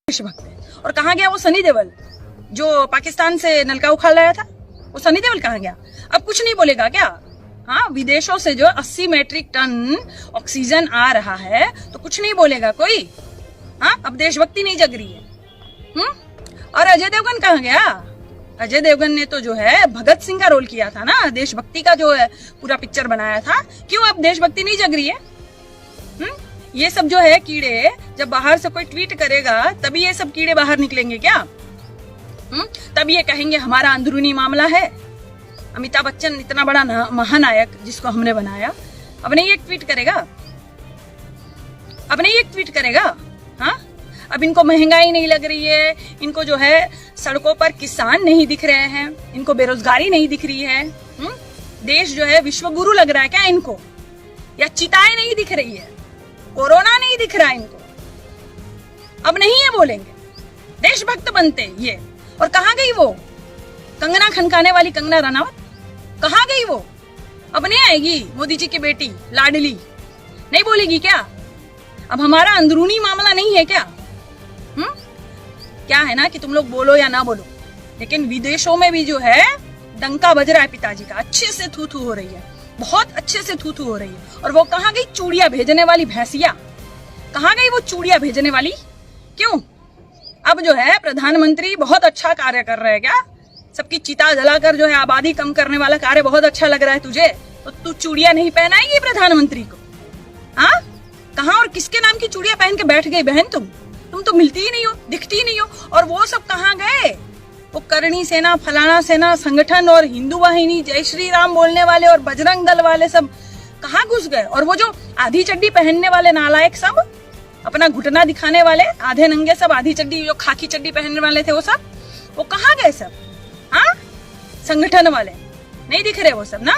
देशभक्त है। और कहाँ गया वो सनी देओल जो पाकिस्तान से नलका उखाड़ लाया था? वो सनी देओल कहाँ गया? अब कुछ नहीं बोलेगा क्या? हाँ, विदेशों से जो 80 मैट्रिक टन ऑक्सीजन आ रहा है तो कुछ नहीं बोलेगा कोई? हाँ, अब देशभक्ति नहीं जग रही है। और अजय देवगन कहाँ गया? अजय देवगन ने तो जो है भगत सिंह का रोल किया था ना, देशभक्ति का जो है पूरा पिक्चर बनाया था। क्यों अब देशभक्ति नहीं जग रही है? ये सब जो है कीड़े जब बाहर से कोई ट्वीट करेगा तभी ये सब कीड़े बाहर निकलेंगे क्या? तब ये कहेंगे हमारा अंदरूनी मामला है। अमिताभ बच्चन इतना बड़ा महानायक जिसको हमने बनाया, अब नहीं एक ट्वीट करेगा? अब नहीं एक ट्वीट करेगा? हाँ, अब इनको महंगाई नहीं लग रही है, इनको जो है सड़कों पर किसान नहीं दिख रहे हैं, इनको बेरोजगारी नहीं दिख रही है। देश जो है विश्व गुरु लग रहा है क्या इनको? या चिताएं नहीं दिख रही है, कोरोना नहीं दिख रहा है इनको? अब नहीं ये बोलेंगे, देशभक्त बनते ये। और कहाँ गई वो कंगना खनकाने वाली कंगना रनावत? कहाँ गई वो? अब नहीं आएगी मोदी जी की बेटी लाडली? नहीं बोलेगी क्या? अब हमारा अंदरूनी मामला नहीं है क्या? क्या है ना कि तुम लोग बोलो या ना बोलो, लेकिन विदेशों में भी जो है डंका बज रहा है पिताजी का। अच्छे से थू थू हो रही है, बहुत अच्छे से थू थू हो रही है। और वो कहाँ गई चूड़िया भेजने वाली भैंसिया? कहाँ गई वो चूड़िया भेजने वाली? क्यों? अब जो है प्रधानमंत्री बहुत अच्छा कार्य कर रहे हैं क्या? सबकी चिता जलाकर जो है आबादी कम करने वाला कार्य बहुत अच्छा लग रहा है तुझे, तो तू चूड़िया नहीं पहनाएगी प्रधानमंत्री को? हाँ, कहाँ और किसके नाम की चूड़िया पहन के बैठ गई बहन तुम तो मिलती ही नहीं हो, दिखती ही नहीं हो। और वो सब कहाँ गए? वो करणी सेना, फलाना सेना संगठन और हिंदू वाहिनी, जय श्री राम बोलने वाले और बजरंग दल वाले सब कहाँ घुस गए? और वो जो आधी चड्डी पहनने वाले नालायक सब, अपना घुटना दिखाने वाले आधे नंगे सब, आधी चड्डी जो खाकी चड्डी पहनने वाले थे वो सब, वो कहाँ गए सब? हाँ, संगठन वाले नहीं दिख रहे वो सब ना?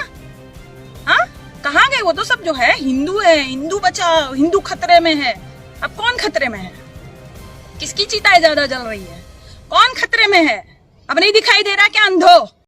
हाँ, कहाँ गए वो? तो सब जो है हिंदू है, हिंदू बचाओ, हिंदू खतरे में है। अब कौन खतरे में है? किसकी चिताएं ज्यादा जल रही है? कौन खतरे में है? अब नहीं दिखाई दे रहा क्या अंधो?